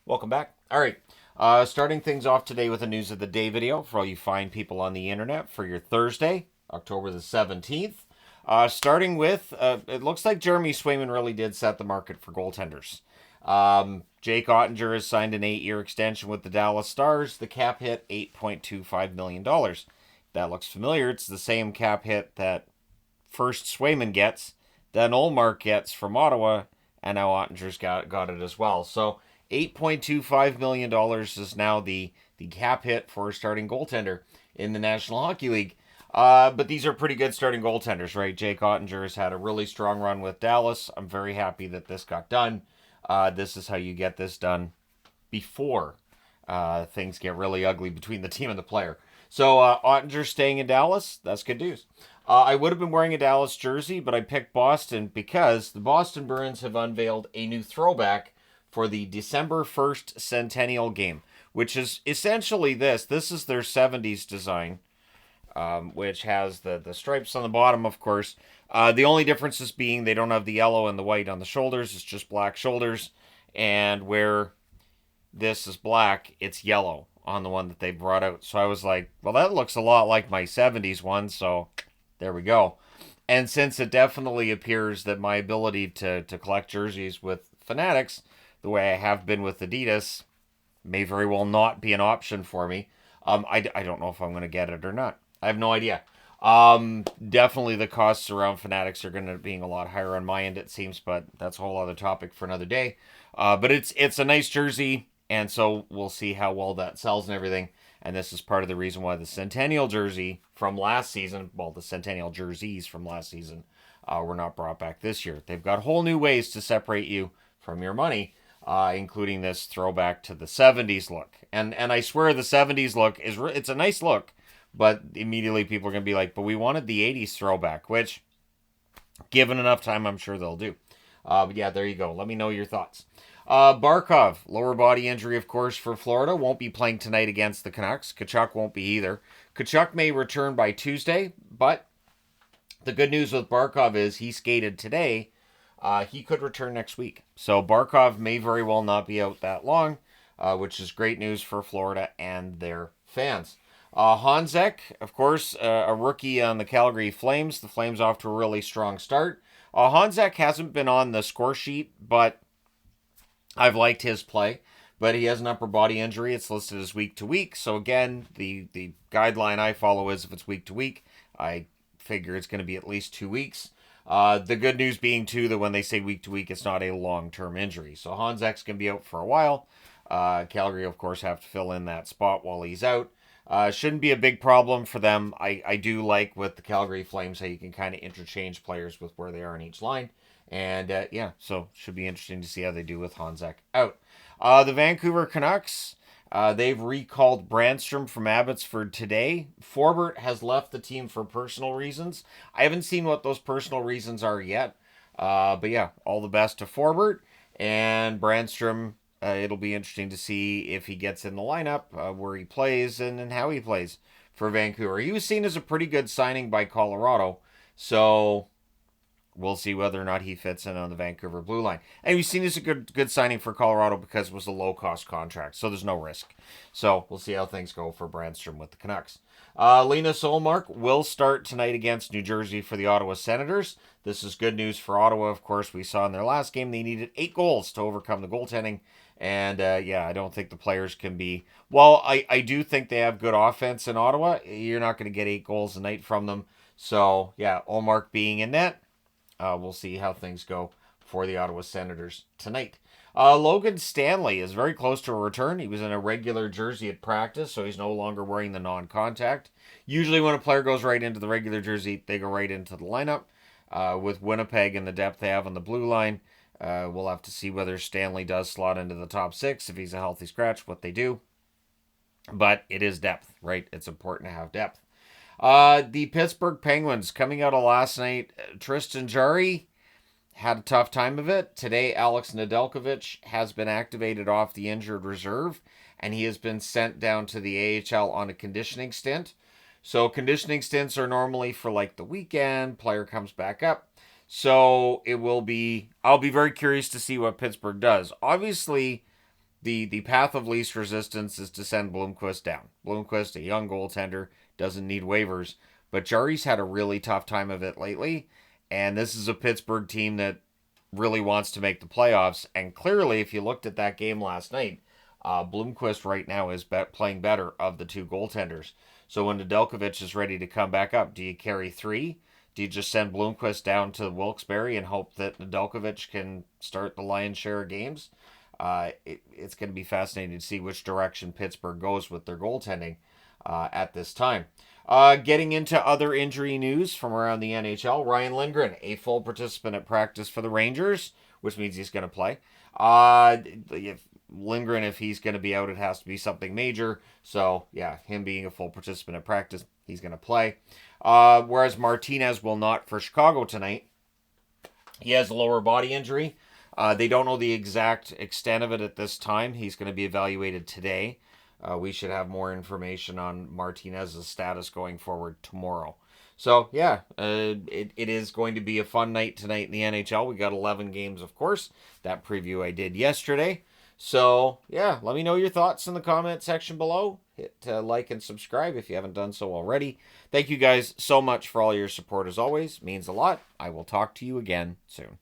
Welcome back. All right. Starting things off today with a news of the day video for all you fine people on the internet for your Thursday, October the 17th. Starting with, it looks like Jeremy Swayman really did set the market for goaltenders. Jake Oettinger has signed an 8-year extension with the Dallas Stars. The cap hit $8.25 million. That looks familiar. It's the same cap hit that first Swayman gets, then Ullmark gets from Ottawa, and now Ottinger's got it as well. So $8.25 million is now the cap hit for a starting goaltender in the National Hockey League. But these are pretty good starting goaltenders, right? Jake Oettinger has had a really strong run with Dallas. I'm very happy that this got done. This is how you get this done before things get really ugly between the team and the player. So Ottinger staying in Dallas, that's good news. I would have been wearing a Dallas jersey, but I picked Boston because the Boston Bruins have unveiled a new throwback for the December 1st Centennial game, which is essentially this. This is their 70s design, which has the stripes on the bottom, of course. The only differences being they don't have the yellow and the white on the shoulders. It's just black shoulders. And where this is black, it's yellow on the one that they brought out. So I was like, well, that looks a lot like my 70s one. So there we go. And since it definitely appears that my ability to collect jerseys with Fanatics, the way I have been with Adidas, may very well not be an option for me. I don't know if I'm going to get it or not. I have no idea. Definitely the costs around Fanatics are going to be a lot higher on my end, it seems, but that's a whole other topic for another day. But it's a nice jersey, and so we'll see how well that sells and everything. And this is part of the reason why the Centennial jersey from last season, well, the Centennial jerseys from last season, were not brought back this year. They've got whole new ways to separate you from your money, including this throwback to the 70s look. And I swear the 70s look it's a nice look, but immediately people are going to be like, but we wanted the 80s throwback, which, given enough time, I'm sure they'll do. But yeah, there you go. Let me know your thoughts. Barkov, lower body injury, of course, for Florida. Won't be playing tonight against the Canucks. Tkachuk won't be either. Tkachuk may return by Tuesday, but the good news with Barkov is he skated today. He could return next week. So Barkov may very well not be out that long, which is great news for Florida and their fans. Honzek, of course, a rookie on the Calgary Flames. The Flames off to a really strong start. Honzek hasn't been on the score sheet, but I've liked his play. But he has an upper body injury. It's listed as week to week. So again, the guideline I follow is if it's week to week, I figure it's going to be at least 2 weeks. The good news being, too, that when they say week to week, it's not a long-term injury. So Honzek's going to be out for a while. Calgary, of course, have to fill in that spot while he's out. Shouldn't be a big problem for them. I do like with the Calgary Flames how you can kind of interchange players with where they are in each line. And yeah, so should be interesting to see how they do with Honzek out. The Vancouver Canucks, they've recalled Brannstrom from Abbotsford today. Forbert has left the team for personal reasons. I haven't seen what those personal reasons are yet. But yeah, all the best to Forbert. And Brannstrom, it'll be interesting to see if he gets in the lineup, where he plays, and how he plays for Vancouver. He was seen as a pretty good signing by Colorado. So we'll see whether or not he fits in on the Vancouver blue line. And we've seen as a good signing for Colorado because it was a low-cost contract, so there's no risk. So we'll see how things go for Brannstrom with the Canucks. Linus Ullmark will start tonight against New Jersey for the Ottawa Senators. This is good news for Ottawa. Of course, we saw in their last game they needed 8 goals to overcome the goaltending. And yeah, I don't think the players can be... Well, I do think they have good offense in Ottawa. You're not going to get 8 goals a night from them. So yeah, Ullmark being in net. We'll see how things go for the Ottawa Senators tonight. Logan Stanley is very close to a return. He was in a regular jersey at practice, so he's no longer wearing the non-contact. Usually when a player goes right into the regular jersey, they go right into the lineup. With Winnipeg and the depth they have on the blue line, we'll have to see whether Stanley does slot into the top 6. If he's a healthy scratch, what they do. But it is depth, right? It's important to have depth. The Pittsburgh Penguins coming out of last night. Tristan Jarry had a tough time of it. Today, Alex Nedeljkovic has been activated off the injured reserve, and he has been sent down to the AHL on a conditioning stint. So conditioning stints are normally for like the weekend. Player comes back up. So I'll be very curious to see what Pittsburgh does. Obviously, the path of least resistance is to send Bloomquist down. Bloomquist, a young goaltender, doesn't need waivers, but Jarry's had a really tough time of it lately, and this is a Pittsburgh team that really wants to make the playoffs. And clearly, if you looked at that game last night, Bloomquist right now is playing better of the two goaltenders. So when Nedeljkovic is ready to come back up, do you carry three? Do you just send Bloomquist down to Wilkes-Barre and hope that Nedeljkovic can start the lion's share of games? It's going to be fascinating to see which direction Pittsburgh goes with their goaltending at this time. Getting into other injury news from around the NHL, Ryan Lindgren, a full participant at practice for the Rangers, which means he's going to play. If Lindgren, if he's going to be out, it has to be something major. So, yeah, him being a full participant at practice, he's going to play. Whereas Martinez will not for Chicago tonight. He has a lower body injury. They don't know the exact extent of it at this time. He's going to be evaluated today. We should have more information on Martinez's status going forward tomorrow. So, yeah, it is going to be a fun night tonight in the NHL. We got 11 games, of course. That preview I did yesterday. So, yeah, let me know your thoughts in the comment section below. Hit like and subscribe if you haven't done so already. Thank you guys so much for all your support as always. It means a lot. I will talk to you again soon.